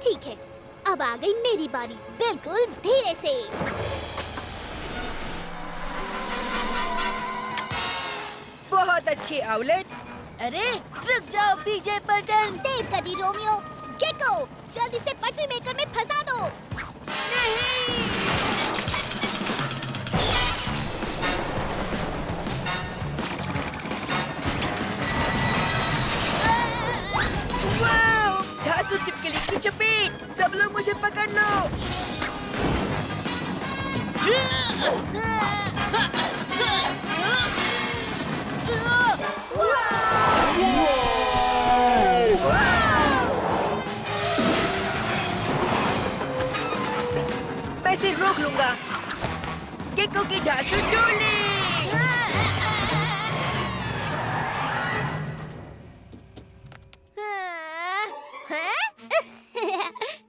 ठीक है, अब आ गई मेरी बारी। बिल्कुल धीरे से। बहुत अच्छी आउलेट। अरे रुक जाओ पीछे बटन। देर कर दी रोमियो। गेको, जल्दी से पटरी मेकर में फंसा दो। वाओ! घासू चिपकली की चपेट। सब लोग मुझे पकड़ लो। मैं इसे रोक लूंगा। गेको की ढासू टोली।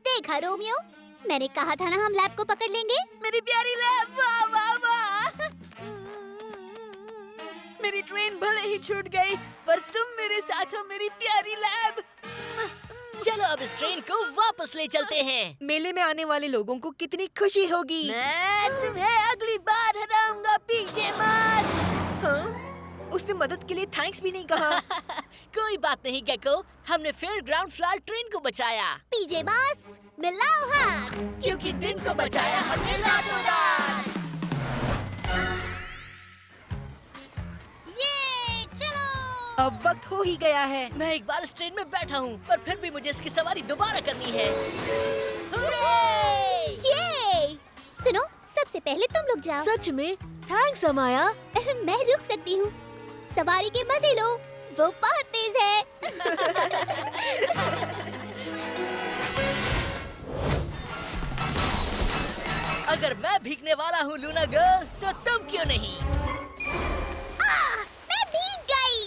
देखा रोमियो, मैंने कहा था ना हम लैब को पकड़ लेंगे। मेरी प्यारी लैब, वाह वाह वाह। मेरी ट्रेन भले ही छूट गई, पर तुम मेरे साथ हो मेरी प्यारी लैब। चलो अब इस ट्रेन को वापस ले चलते हैं। मेले में आने वाले लोगों को कितनी खुशी होगी। मैं तुम्हें अगली बार हराऊंगा पीछे मास्क। हाँ? उसने मदद के लिए थैंक्स भी नहीं कहा। कोई बात नहीं गेको, हमने फेयर ग्राउंड फ्लावर ट्रेन को बचाया। पीजे मास्क, मिलाओ हाथ। क्योंकि दिन को बचाया हमने रातों रात। ये चलो। अब वक्त हो ही गया है। मैं एक बार इस ट्रेन में बैठा हूँ, पर फिर भी मुझे इसकी सवारी दोबारा करनी है। हुर्रे! ये सुनो, सबसे पहले तुम लोग जाओ। सच में थैंक्स अमाया। मैं रुक सकती हूँ। सवारी के मजे लो, वो बहुत तेज है। अगर मैं भीगने वाला हूँ लूना गर्ल, तो तुम क्यों नहीं? मैं भीग गई।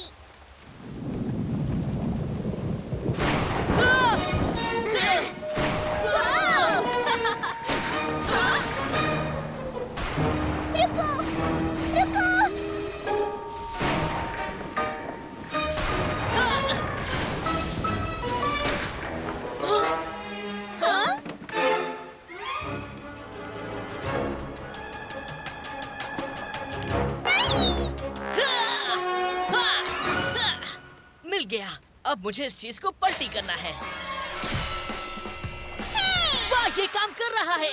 रुको, रुको। मिल गया। अब मुझे इस चीज को पलटी करना है। वाह, ये काम कर रहा है।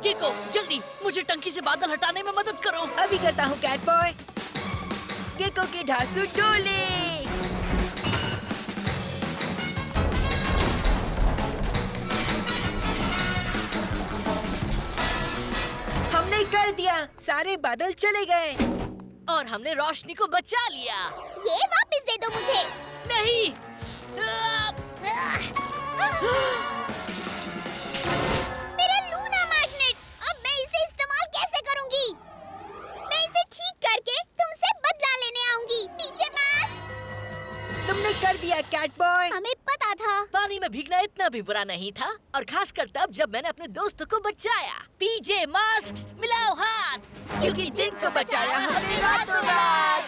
गेको, जल्दी मुझे टंकी से बादल हटाने में मदद करो। अभी करता हूँ कैट बॉय। गेको की ढासू टोली। हमने कर दिया, सारे बादल चले गए। और हमने रोशनी को बचा लिया। ये वापस दे दो मुझे। नहीं। मेरा लूना मैग्नेट, अब मैं इसे इस्तेमाल कैसे करूंगी? मैं इसे ठीक करके तुमसे बदला लेने आऊंगी। पीछे मास्क। तुमने कर दिया कैट बॉय। हमें पता था। पानी में भीगना इतना भी बुरा नहीं था, और खासकर तब जब मैंने अपने दोस्तों को बचाया। पीजे मास्क, मिलाओ हाथ, क्योंकि दिन को बचाया हमने रातों रात।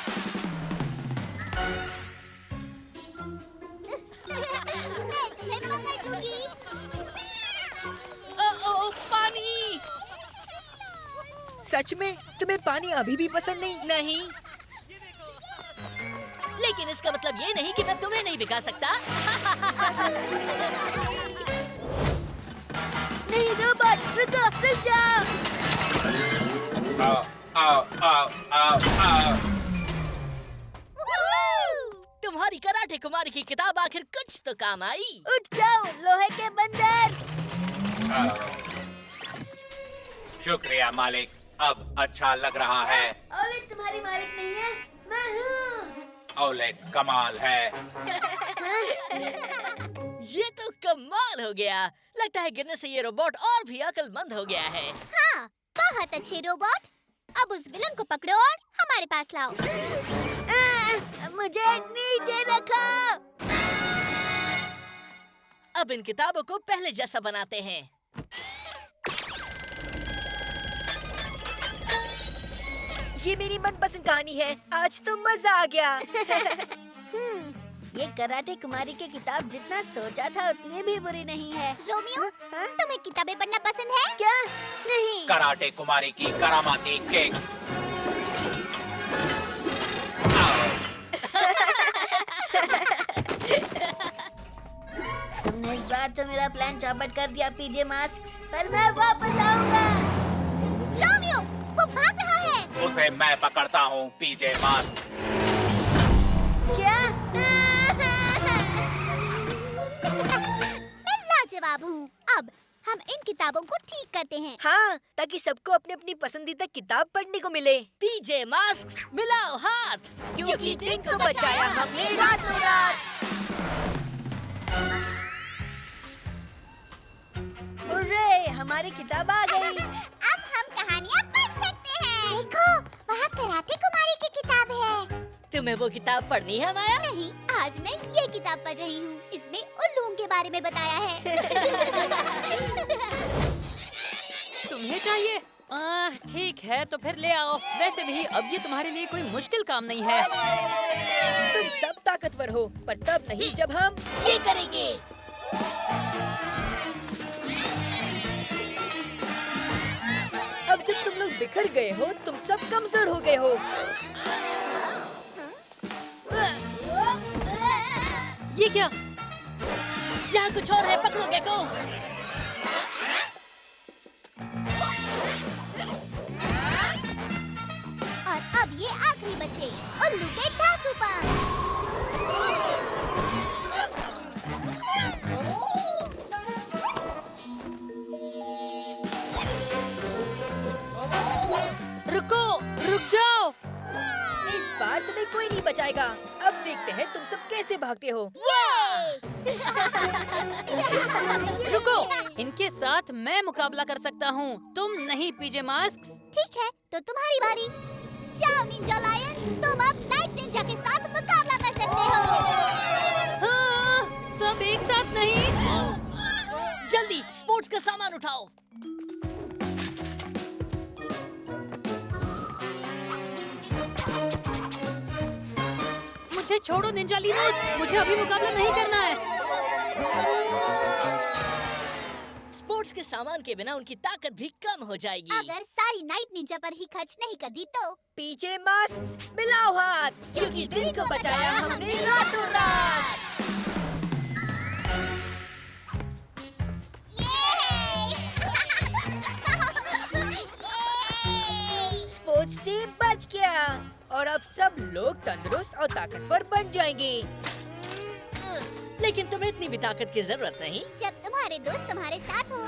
मैं तुम्हें पकड़ लूंगी। ओ, पानी। सच में तुम्हें पानी अभी भी पसंद नहीं? नहीं, लेकिन इसका मतलब ये नहीं कि मैं तुम्हें नहीं भिगा सकता। नहीं रोबोट, रुको, रुक जाओ। आओ, आओ, आओ, आओ, आओ। तुम्हारी कराटे कुमारी की किताब आखिर कुछ तो काम आई। उठ जाओ लोहे के बंदर। शुक्रिया मालिक, अब अच्छा लग रहा है। औलेट तुम्हारी मालिक नहीं है, मैं हूँ। औलेट कमाल है। ये तो कमाल हो गया। लगता है गिरने से ये रोबोट और भी अक्लमंद हो गया है। हाँ, बहुत अच्छे रोबोट। अब उस विलन को पकड़ो और हमारे पास लाओ। मुझे नीचे रखो। अब इन किताबों को पहले जैसा बनाते हैं। ये मेरी मनपसंद कहानी है। आज तो मजा आ गया। ये कराटे कुमारी की किताब जितना सोचा था उतनी भी बुरी नहीं है। रोमियो, हाँ? तुम्हें किताबें पढ़ना पसंद है? क्या? नहीं। कराटे कुमारी की करामाती किक। तुमने इस बार तो मेरा प्लान चौपट कर दिया पीजे मास्क, पर मैं वापस आऊंगा। रोमियो, वो भाग रहा है। उसे मैं पकड़ता हूँ पीजे मास्क। क्या? मैं लाजवाब हूँ। अब हम इन किताबों को ठीक करते हैं। हाँ, ताकि सबको अपनी अपनी पसंदीदा किताब पढ़ने को मिले। पीजे मास्क मिलाओ हाथ, क्योंकि दिन को बचाया हमने रातों रात। हुर्रे, हमारी किताब आ गई। अब हम कहानियाँ पढ़ सकते हैं। देखो, वहाँ कराटे कुमारी की किताब है। तुम्हें वो किताब पढ़नी है माया? नहीं, आज मैं ये किताब पढ़ रही हूँ। इसमें उल्लुओं के बारे में बताया है। तुम्हें चाहिए? ठीक है, तो फिर ले आओ। वैसे भी अब ये तुम्हारे लिए कोई मुश्किल काम नहीं है। तुम सब ताकतवर हो, पर तब नहीं जब हम ये करेंगे। अब जब तुम लोग बिखर गए हो, तुम सब कमजोर हो गए हो। ये क्या? यहाँ कुछ और है, पकड़ोगे को? और अब ये आखिरी बचे, उल्लू के धांसू रुको, रुक जाओ। इस बार तुम्हें कोई नहीं बचाएगा। अब देखते हैं तुम सब कैसे भागते हो। रुको, इनके साथ मैं मुकाबला कर सकता हूँ, तुम नहीं पीजे मास्क। ठीक है, तो तुम्हारी बारी। जाओ निंजा लायंस, तुम अब नाइट निंजा के साथ मुकाबला कर सकते हो। हाँ, सब एक साथ नहीं। जल्दी स्पोर्ट्स का सामान उठाओ। मुझे छोड़ो निंजा लीनोस, मुझे अभी मुकाबला नहीं करना है। स्पोर्ट्स के सामान के बिना उनकी ताकत भी कम हो जाएगी। अगर सारी नाइट निंजा पर ही खर्च नहीं कर दी तो पीछे मास्क मिलाओ हाथ, क्योंकि दिन को बचाया हमने रातों रात। स्पोर्ट्स टीम बच गया और अब सब लोग तंदुरुस्त और ताकतवर बन जाएंगे। लेकिन तुम्हें इतनी भी ताकत की जरूरत नहीं। जब तुम्हारे दोस्त तुम्हारे साथ हो।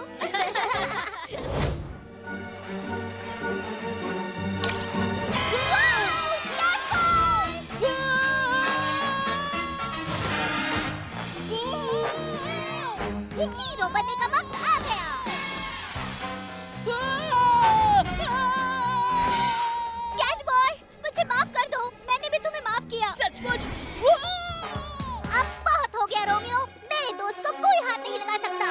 हीरो बनने का वक्त आ गया। कैच बॉय, मुझे माफ कर दो, मैंने भी तुम्हें माफ किया। सचमुच? अब बहुत हो गया रोमियो, मेरे दोस्त को कोई हाथ नहीं लगा सकता।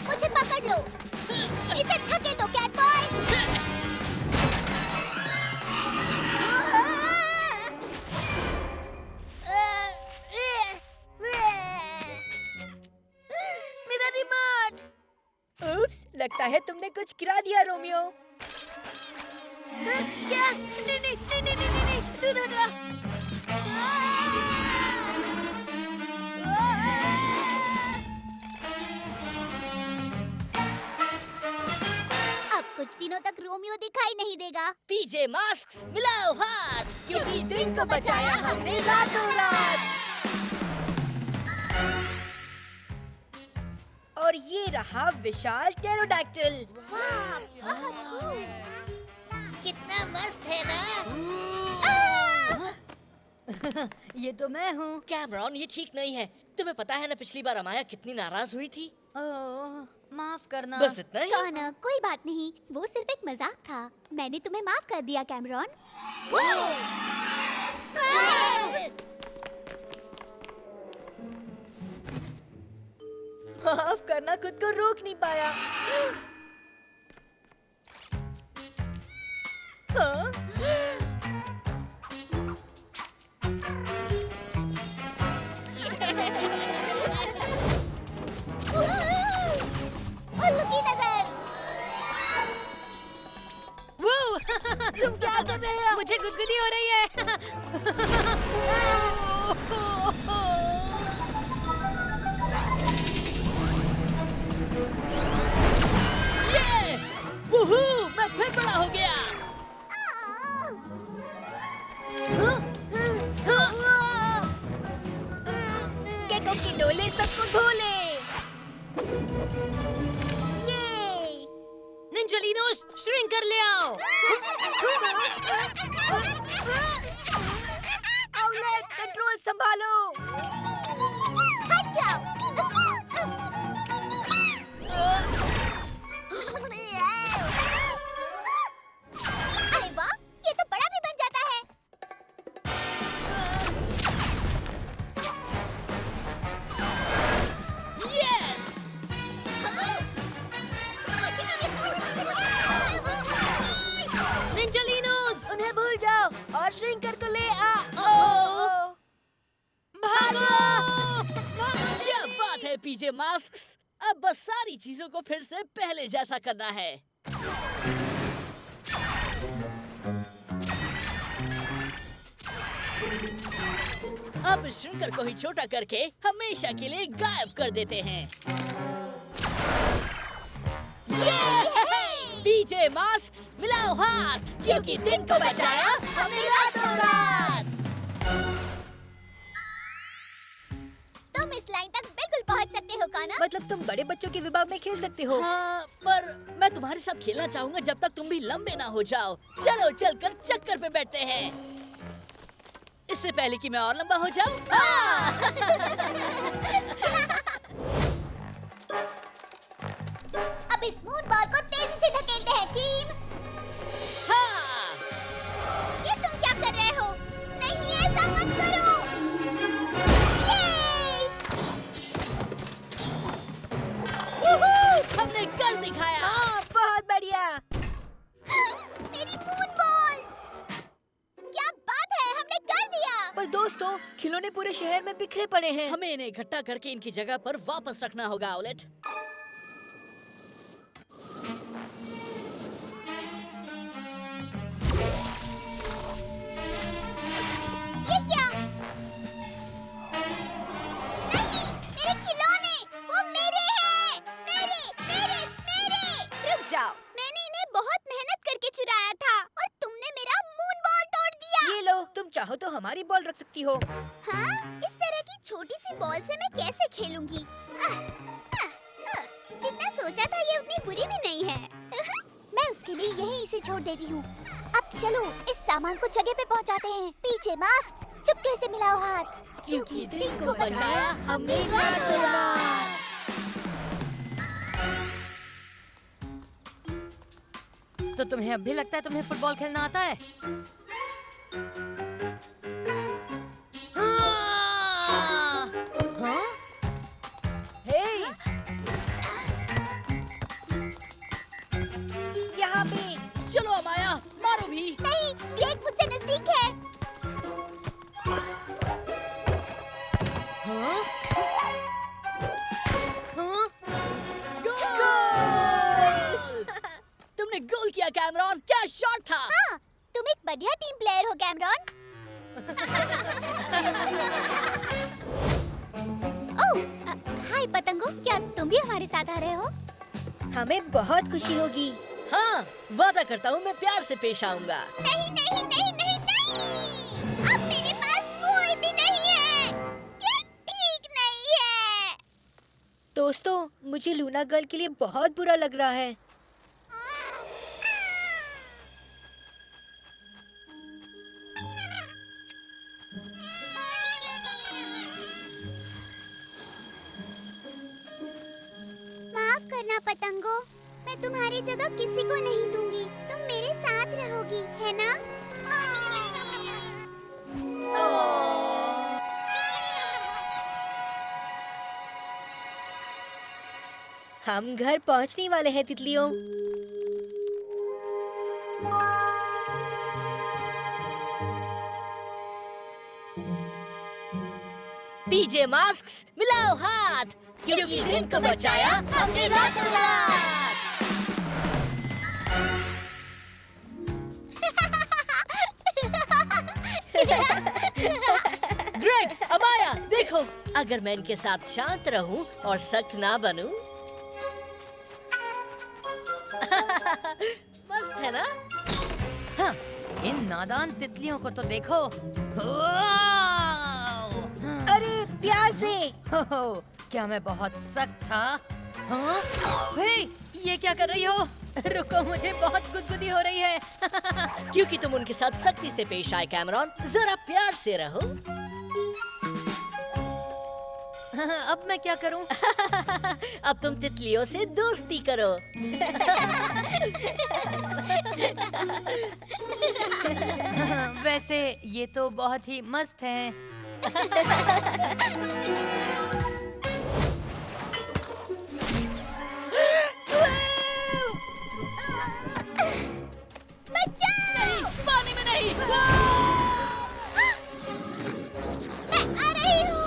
मुझे पकड़ लो, इसे धकेल दो कैट बॉय। मेरा रिमोट। उप्स, लगता है तुमने कुछ गिरा दिया रोमियो। क्या? नहीं नहीं नहीं नहीं नहीं नहीं, दूर हटो। अब कुछ दिनों तक रोमियो दिखाई नहीं देगा। पीजे मास्क मिलाओ हाथ, क्योंकि दिन को बचाया हमने रातों रात। और ये रहा विशाल टेरोडैक्टिल। कितना मस्त है ना? ये तो मैं हूँ। कैमरॉन, ये ठीक नहीं है। तुम्हें पता है ना पिछली बार अमाया कितनी नाराज हुई थी। ओह, माफ करना। बस इतना ही। कौन? कोई बात नहीं, वो सिर्फ एक मजाक था। मैंने तुम्हें माफ कर दिया कैमरॉन। माफ करना, खुद को रोक नहीं पाया। हाँ? तुम क्या कर रहे हो? मुझे गुदगुदी हो रही है। ये वूहू, मैं फिर बड़ा हो गया। केकों की डोले सबको धो ले। निंजालिनोस, श्रिंक कर ले आओ। आउटलेट कंट्रोल संभालो। हट जाओ। अरे वाह, ये तो बड़ा भी बन जाता है। यस, निंजालिनोस, उन्हें भूल जाओ और श्रिंकर को ले आ। भागो! क्या बात है पीजे मास्क्स। अब बस सारी चीजों को फिर से पहले जैसा करना है। अब श्रिंकर को ही छोटा करके हमेशा के लिए गायब कर देते हैं। पीजे मास्क्स, मिलाओ हाथ, क्योंकि दिन को बचाया हमने रातों रात। तुम इस लाइन तक बिल्कुल पहुंच सकते हो काना। मतलब तुम बड़े बच्चों के विभाग में खेल सकते हो। हाँ, पर मैं तुम्हारे साथ खेलना चाहूंगा जब तक तुम भी लंबे ना हो जाओ। चलो चलकर चक्कर पे बैठते हैं, इससे पहले कि मैं और लंबा हो जाऊं। अब इस मून बॉल को तेजी से धकेलते हैं टीम। हाँ, ये तुम क्या कर रहे हो? नहीं, ऐसा मत करो। ये! हमने कर दिखाया। हाँ, बहुत बढ़िया। मेरी मून बॉल! क्या बात है, हमने कर दिया। पर दोस्तों, खिलौने पूरे शहर में बिखरे पड़े हैं। हमें इन्हें इकट्ठा करके इनकी जगह पर वापस रखना होगा। आउलेट, ये क्या? नहीं, मेरे खिलौने, वो मेरे हैं। मेरे। रुक जाओ, मैंने इन्हें बहुत मेहनत करके चुराया था और तुमने मेरा मून बॉल तोड़ दिया। ये लो, तुम चाहो तो हमारी बॉल रख सकती हो। हाँ? इस तरह की छोटी सी बॉल से मैं कैसे खेलूंगी? जितना सोचा था ये उतनी बुरी भी नहीं है। मैं उसके लिए यहीं इसे छोड़ देती हूँ। अब चलो इस सामान को जगह पे पहुँचाते हैं। पीछे मास्क, चुपके से मिलाओ हाथ, क्योंकि दिन को बचाया हमने रातों रात। तो तुम्हें अब भी लगता है तुम्हें फुटबॉल खेलना आता है? हाँ? हे! यहाँ पे। चलो अमाया, मारो भी। नहीं, ग्रेग मुझसे नजदीक है। हाँ? हाँ? गोल! तुमने गोल किया कैमरॉन, क्या शॉट था। हाँ, तुम एक बढ़िया टीम प्लेयर हो कैमरॉन। ओह, हाय पतंगो, क्या तुम भी हमारे साथ आ रहे हो? हमें बहुत खुशी होगी। हाँ, वादा करता हूँ मैं प्यार से पेश आऊंगा। नहीं नहीं नहीं नहीं नहीं, अब मेरे पास कोई भी नहीं है। ये ठीक नहीं है। दोस्तों, मुझे लूना गर्ल के लिए बहुत बुरा लग रहा है। माफ करना पतंगो, मैं तुम्हारी जगह किसी को नहीं दूंगी। तुम मेरे साथ रहोगी, है ना? हम घर पहुंचने वाले हैं तितलियों। पीजे मास्क्स, मिलाओ हाथ, क्योंकि दिन को बचाया हमने रातों रात। अगर मैं इनके साथ शांत रहूं और सख्त ना बनूं। मस्त है ना? हाँ, इन नादान तितलियों को तो देखो। वाव! अरे प्यार से। हो, क्या मैं बहुत सख्त था? हाँ? हे, ये क्या कर रही हो? रुको, मुझे बहुत गुदगुदी हो रही है। क्योंकि तुम उनके साथ सख्ती से पेश आए कैमरॉन, जरा प्यार से रहो। अब मैं क्या करूं? अब तुम तितलियों से दोस्ती करो। वैसे ये तो बहुत ही मस्त है। बचाओ! पानी में नहीं। मैं आ रही हूँ।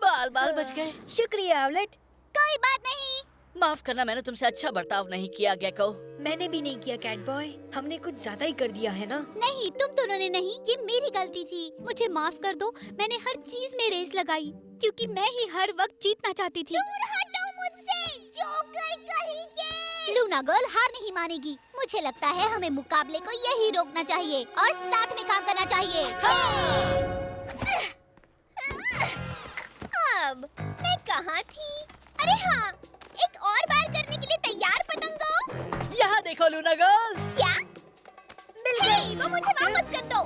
बाल बाल बच गए। शुक्रिया ऑवलेट। कोई बात नहीं। माफ करना, मैंने तुमसे अच्छा बर्ताव नहीं किया गेको। मैंने भी नहीं किया कैट बॉय। हमने कुछ ज्यादा ही कर दिया है ना। नहीं, तुम दोनों ने नहीं, ये मेरी गलती थी। मुझे माफ कर दो। मैंने हर चीज में रेस लगाई क्योंकि मैं ही हर वक्त जीतना चाहती थी। दूर हटो मुझसे, जोकर कहीं के। लूना गर्ल हार नहीं मानेगी। मुझे लगता है हमें मुकाबले को यही रोकना चाहिए और साथ में काम करना चाहिए। अब मैं कहाँ थी? अरे हाँ, एक और बार करने के लिए तैयार पतंगों? यहाँ देखो लूना गर्ल। क्या? मिल गई। वो मुझे वापस कर दो।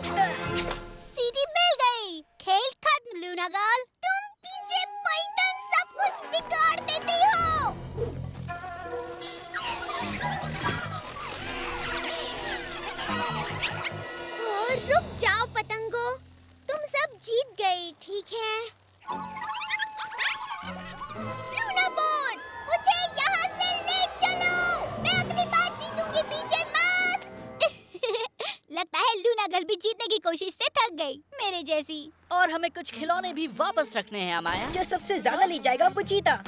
सीटी मिल गई। खेल खत्म लूना गर्ल। तुम पीछे पलटन सब कुछ बिगाड़ देती हो। और रुक जाओ पतंगों, तुम सब जीत गई, ठीक है? लूना बोर्ड, मुझे यहाँ से ले चलो। मैं अगली बार जीतूंगी पीछे मास्क। लगता है लूना गर्ल भी जीतने की कोशिश से थक गई, मेरे जैसी। और हमें कुछ खिलौने भी वापस रखने हैं अमाया। जो सबसे ज्यादा ले जाएगा वो जीता।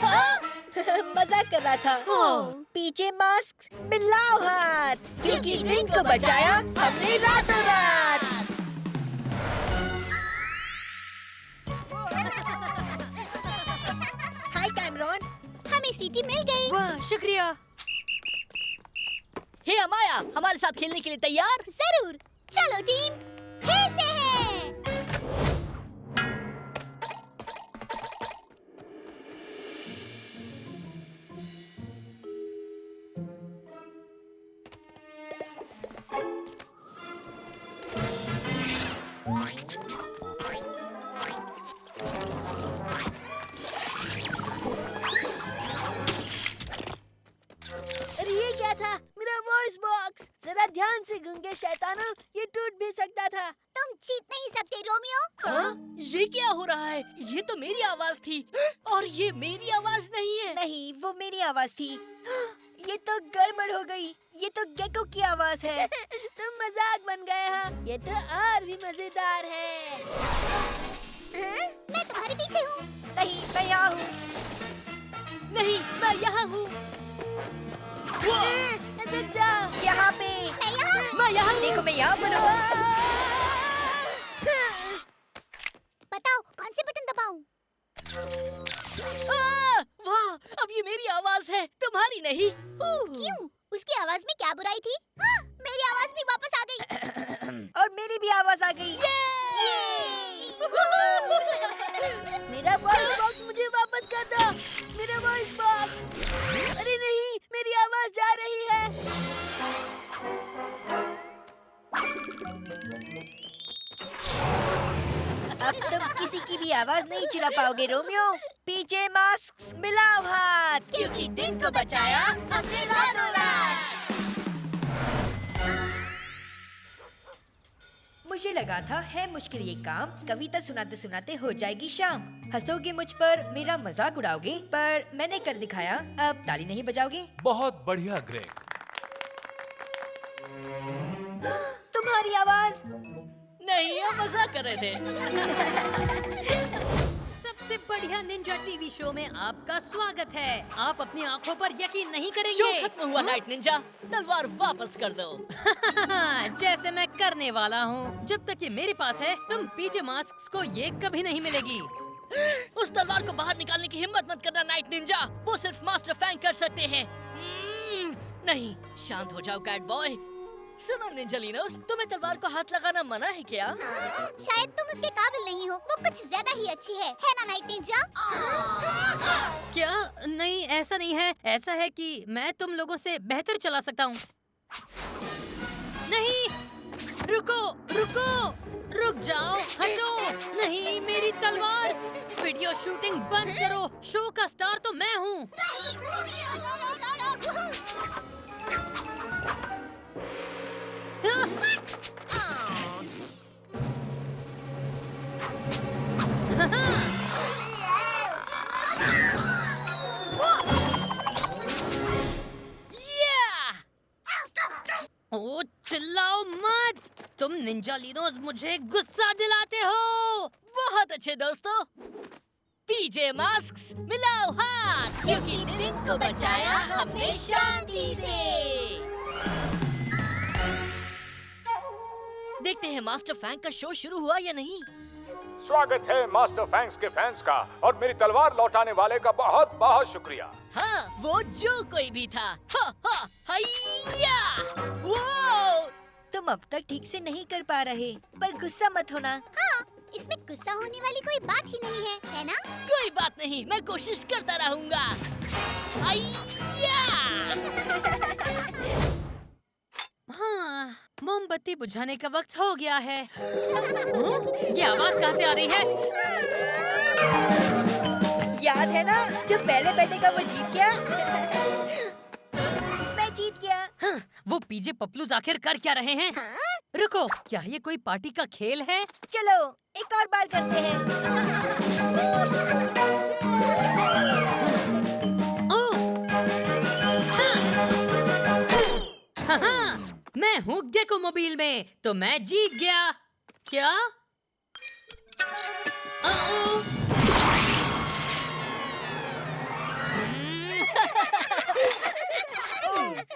मजाक कर रहा था। पीछे मास्क मिलाओ हाथ, क्योंकि दिन को बचाया हमने रातों रात। हाय कैमरॉन। हमें सीटी मिल गई। वाह, शुक्रिया। हे अमाया, हमारे साथ खेलने के लिए तैयार? जरूर, चलो टीम, खेलते हैं। अरे ये क्या था? मेरा वॉइस बॉक्स। जरा ध्यान से गूंगे शैतानों, ये टूट भी सकता था। तुम जीत नहीं सकते रोमियो। हाँ? ये क्या हो रहा है? ये तो मेरी आवाज थी और ये मेरी आवाज नहीं है। नहीं, वो मेरी आवाज थी। ये तो गड़बड़ हो गई। ये तो गेको की आवाज है। तुम मजाक बन गए हो। ये तो और भी मजेदार है। मैं तुम्हारे पीछे हूँ। नहीं, मैं यहाँ हूँ। नहीं, मैं यहाँ हूँ। रुक जाओ। यहाँ पे। मैं यहाँ हूँ। मैं यहाँ देखो, मैं यहाँ पर हूँ। बताओ कौन से बटन दबाऊं? वाह, अब ये मेरी आवाज है, तुम्हारी नहीं। क्यों? उसकी आवाज में क्या बुराई थी? हाँ, मेरी आवाज भी वापस आ गई। और मेरी भी आवाज आ गई। मेरा वॉइस बॉक्स मुझे वापस कर दो। मेरा वॉइस बॉक्स। अरे नहीं, मेरी आवाज जा रही है। अब तुम किसी की भी आवाज नहीं चुरा पाओगे रोमियो। पीछे मास्क मिलाओ हाथ, क्योंकि दिन को बचाया हमने रातों रात। मुझे लगा था है मुश्किल ये काम। कविता सुनाते सुनाते हो जाएगी शाम। हंसोगे मुझ पर, मेरा मजाक उड़ाओगे, पर मैंने कर दिखाया। अब ताली नहीं बजाओगे। बहुत बढ़िया ग्रेग। तुम्हारी आवाज। नहीं, हम मजाक कर रहे थे। सब सबसे बढ़िया निंजा टीवी शो में आपका स्वागत है। आप अपनी आंखों पर यकीन नहीं शो करेंगे। खत्म हुआ नाइट निंजा, तलवार वापस कर दो। जैसे मैं करने वाला हूँ। जब तक ये मेरे पास है, तुम पीजे मास्क को ये कभी नहीं मिलेगी। उस तलवार को बाहर निकालने की हिम्मत मत करना नाइट निंजा, वो सिर्फ मास्टर फैंग कर सकते हैं। नहीं, शांत हो जाओ कैट बॉय। सुनो निंजालिनोस, तुम्हें तलवार को हाथ लगाना मना है क्या? शायद तुम उसके काबिल नहीं हो, वो कुछ ज्यादा ही अच्छी है ना नाइट निंजा? क्या? नहीं, ऐसा नहीं है। ऐसा है कि मैं तुम लोगों से बेहतर चला सकता हूँ। नहीं, रुको, रुको, रुक जाओ, हटो। नहीं, मेरी तलवार। वीडियो शूटिंग बंद करो। शो का स्टार तो मैं हूँ। ओ, चिल्लाओ मत। तुम निंजालिनोस मुझे गुस्सा दिलाते हो। बहुत अच्छे दोस्तों, पीजे मास्क्स मिलाओ हाथ, क्योंकि दिन को बचाया हमने शांति से। देखते हैं मास्टर फैंग का शो शुरू हुआ या नहीं। स्वागत है मास्टर फैंग्स के फैंस का, और मेरी तलवार लौटाने वाले का बहुत बहुत शुक्रिया। हाँ, वो जो कोई भी था। हा, हा, हैया! वो! तुम अब तक ठीक से नहीं कर पा रहे, पर गुस्सा मत होना। हाँ, इसमें गुस्सा होने वाली कोई बात ही नहीं है ना? कोई बात नहीं, मैं कोशिश करता रहूंगा। हाँ, मोमबत्ती बुझाने का वक्त हो गया है। ये आवाज कहाँ से आ रही है? याद है ना, जो पहले बैठे का वो जीत गया। मैं जीत गया। हाँ, वो पीजे पपलूज आखिर कर क्या रहे हैं? रुको, क्या ये कोई पार्टी का खेल है? चलो एक और बार करते हैं। ओह! हाँ, मैं हूँ गेको मोबाइल में, तो मैं जीत गया। क्या?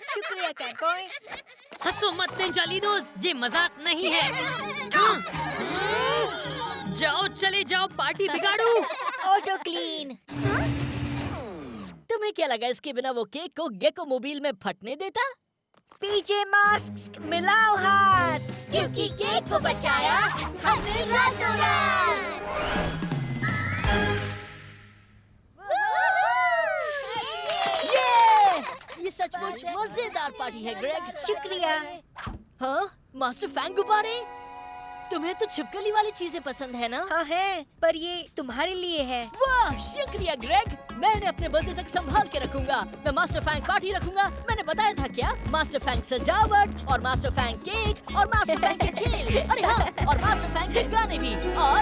शुक्रिया कैट बॉय। हंसो मत निंजालिनोस, ये मजाक नहीं है। जाओ, चले जाओ, पार्टी बिगाड़ू। Auto clean. तुम्हें क्या लगा इसके बिना वो केक को गेको मोबाइल में फटने देता? पीजे मास्क मिलाओ हाथ, क्योंकि केक को बचाया हमने रातों रात। ये सचमुच मजेदार पार्टी है ग्रेग। शुक्रिया। हाँ, मास्टर फैंग गुब्बारे, तुम्हें तो छिपकली वाली चीजें पसंद है ना? हाँ है, पर ये तुम्हारे लिए है। वाह, शुक्रिया ग्रेग। मैंने अपने बर्थडे तक संभाल के रखूंगा। मैं मास्टर फैंग पार्टी रखूंगा। मैंने बताया था क्या? मास्टर फैंग सजावट, और मास्टर फैंग केक, और मास्टर फैंग के खेल। अरे हाँ, और मास्टर फैंग के गाने भी। और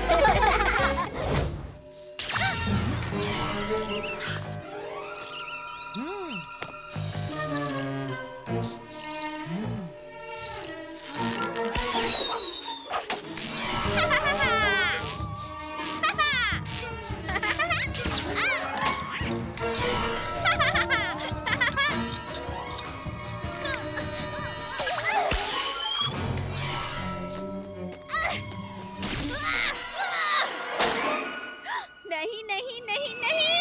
नहीं नहीं नहीं नहीं,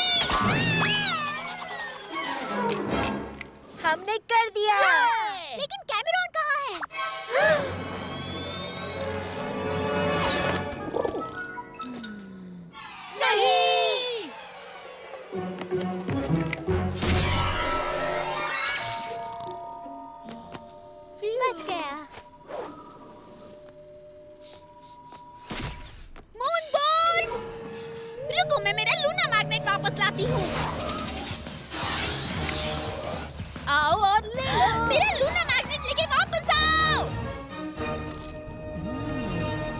हमने कर दिया। लेकिन कैमरॉन कहाँ है? नहीं! बच गया। मूनबोर्ड! रुको, मैं मेरा लूना मैग्नेट वापस लाती हूँ। आओ और ले लो। मेरा लूना मैग्नेट लेके वापस आओ।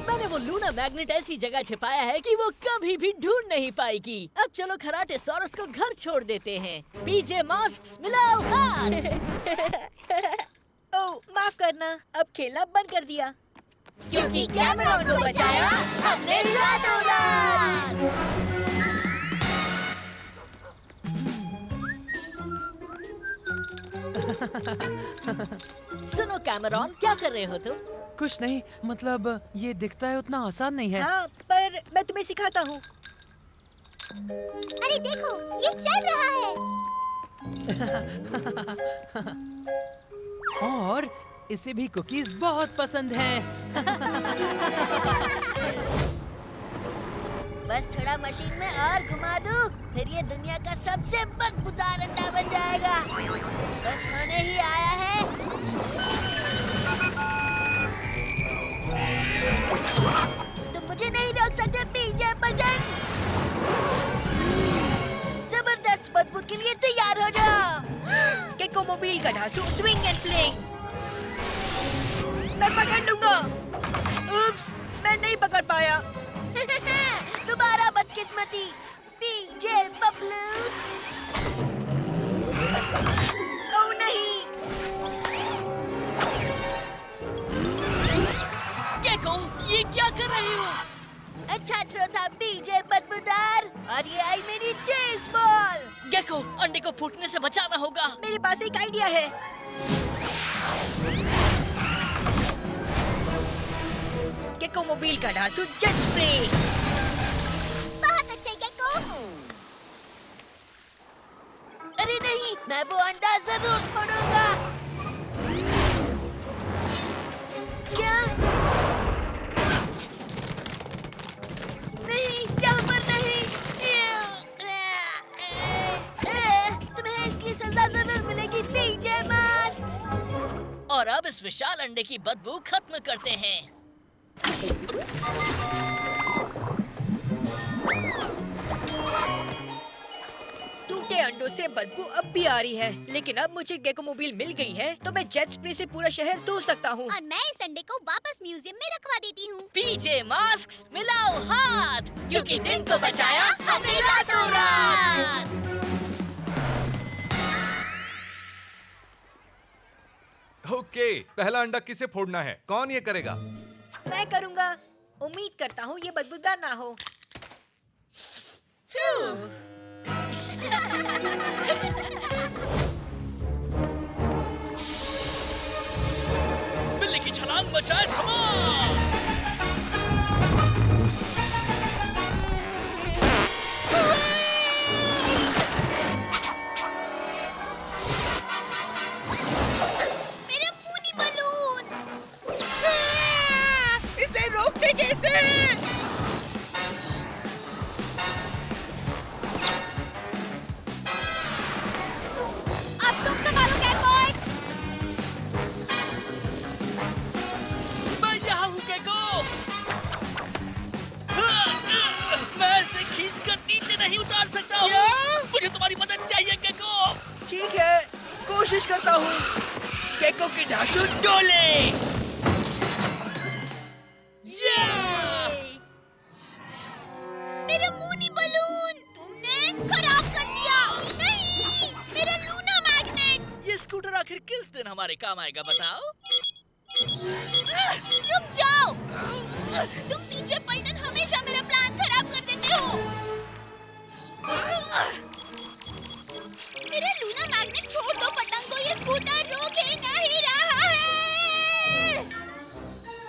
मैंने वो लूना मैग्नेट ऐसी जगह छिपाया है कि वो कभी भी ढूंढ नहीं पाएगी। अब चलो खराटे सॉरस को घर छोड़ देते हैं। पीजे मास्क्स मिलाओ हाथ। ओह, माफ करना, अब खेलना बंद कर दिया। क्योंकि कैमरॉन को बचाया हमने रातों रात। सुनो कैमरॉन, क्या कर रहे हो तुम? कुछ नहीं, मतलब ये दिखता है उतना आसान नहीं है। हाँ, पर मैं तुम्हें सिखाता हूँ। अरे देखो, ये चल रहा है। और इसे भी कुकीज बहुत पसंद हैं। बस थोड़ा मशीन में और घुमा दूं, फिर ये दुनिया का सबसे बदबूदार अंडा बन जाएगा। बस होने ही आया है। तुम मुझे नहीं रोक सकते पीजे बटन। जबरदस्त बदबू के लिए तैयार हो जाओ। केको मोबाइल का ढांसू स्विंग एंड फ्लिंग। मैं पकड़ लूंगा। उप्स, मैं नहीं पकड़ पाया। दोबारा बदकिस्मती। पीजे बबलूज। ओह नहीं। केको, ये क्या कर रही हो? अच्छा थ्रो था पीजे बदबूदार, और ये आई मेरी तेज बॉल। गेको, अंडे को फूटने से बचाना होगा। मेरे पास एक आइडिया है। केको मोबाइल का ढांसू जेट स्प्रे। बहुत अच्छे गेको। अरे नहीं, मैं वो अंडा जरूर फोड़ूंगा। क्या? नहीं, यहाँ पर नहीं। तुम्हें इसकी सजा जरूर मिलेगी पीजे मास्क। और अब इस विशाल अंडे की बदबू खत्म करते हैं। टूटे अंडों से बदबू अब भी आ रही है, लेकिन अब मुझे गेको मोबाइल मिल गई है, तो मैं जेट स्प्रे से पूरा शहर धो सकता हूँ। और मैं इस अंडे को वापस म्यूजियम में रखवा देती हूँ। पीजे मास्क मिलाओ हाथ, क्योंकि दिन को बचाया हमने रातों रात। ओके, पहला अंडा किसे फोड़ना है? कौन ये करेगा? मैं करूँगा। उम्मीद करता हूँ ये बदबूदार ना हो। बिल्ली की छलांग बचाए धमाल। मेरा पूनी बलून। इसे रोकते कैसे? अब तुम संभालो कैटबॉय। मैं यहाँ हूँ गेको। मैं इसे खींचकर नीचे नहीं उतार सकता हूँ। मुझे तुम्हारी मदद चाहिए गेको। ठीक है, कोशिश करता हूँ। गेको की ढांसू डोले। मेरा मूनी बलून तुमने खराब कर दिया। नहीं, मेरा लूना मैग्नेट। ये स्कूटर आखिर किस दिन हमारे काम आएगा बताओ? रुक जाओ। तुम पीछे पलटन हमेशा मेरा प्लान खराब कर देते हो। मेरा लूना मैग्नेट छोड़ दो पतंग को, ये स्कूटर रोक ही नहीं रहा है।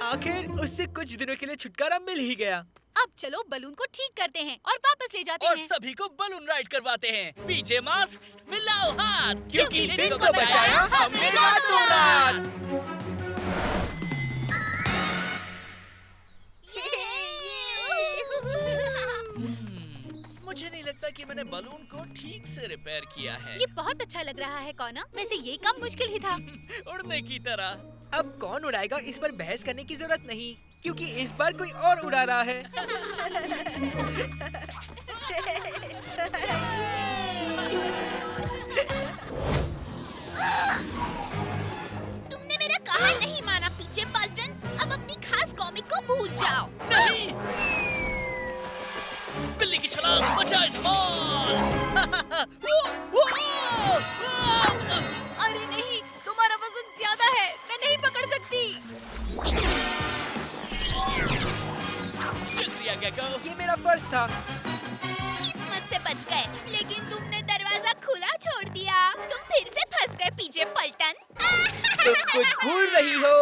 आखिर उससे कुछ दिनों के लिए छुटकारा मिल ही गया। अब चलो बलून को ठीक करते हैं और वापस ले जाते और हैं। सभी को बलून राइड करवाते हैं। पीजे मास्क मिलाओ हाथ, क्योंकि दिन को बचाया हमने रातों रात। मुझे नहीं लगता कि मैंने बलून को ठीक से रिपेयर किया है। ये बहुत अच्छा लग रहा है कौना। वैसे ये काम मुश्किल ही था। उड़ने की तरह। अब कौन उड़ाएगा इस पर बहस करने की जरूरत नहीं, क्योंकि इस बार कोई और उड़ा रहा है। तुमने मेरा कहा नहीं माना पीछे पलटन। अब अपनी खास कॉमिक को भूल जाओ। नहीं, बिल्ली की छलांग बचाए धमाल। अरे नहीं, तुम्हारा वजन ज्यादा है, मैं नहीं पकड़ सकती। शुक्रिया गेको। ये मेरा फर्ज था। किस्मत से बच गए, लेकिन तुमने दरवाजा तुम कुछ भूल रही हो।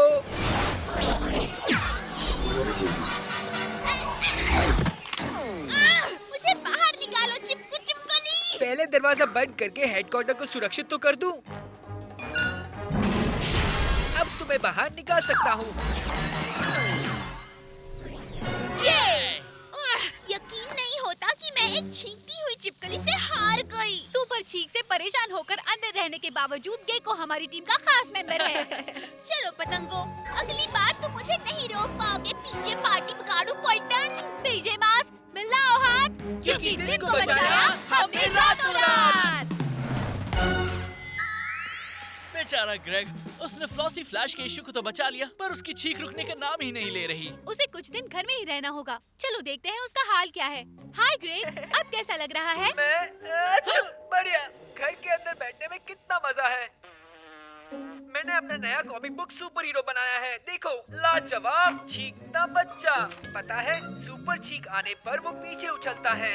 मुझे बाहर निकालो चिपकू चिपकली। पहले दरवाजा बंद करके हेडक्वार्टर को सुरक्षित तो कर दूं। अब तुम्हें बाहर निकाल सकता हूँ। यकीन नहीं होता कि मैं एक छींकती हुई चिपकली से हार गई। सुपर चीक से परेशान होकर अंदर रहने के बावजूद गेको हमारी टीम का खास मेंबर है। चलो पतंगो, अगली बार तुम मुझे नहीं रोक पाओगे। पीछे पार्टी बिगाड़ू पलटन। पीजे मास्क मिलाओ हाथ, क्योंकि दिन को बचाया हमने रातों रात। बेचारा ग्रेग, उसने फ्लॉसी फ्लैश के इश्यू को तो बचा लिया, पर उसकी छींक रुकने का नाम ही नहीं ले रही। उसे कुछ दिन घर में ही रहना होगा। चलो देखते हैं उसका हाल क्या है। हाय ग्रेग, अब कैसा लग रहा है? बढ़िया। घर के अंदर बैठने में कितना मजा है। मैंने अपना नया कॉमिक बुक सुपर हीरो बनाया है। देखो, लाजवाब चीखता बच्चा। पता है, सुपर चीख आने पर वो पीछे उछलता है।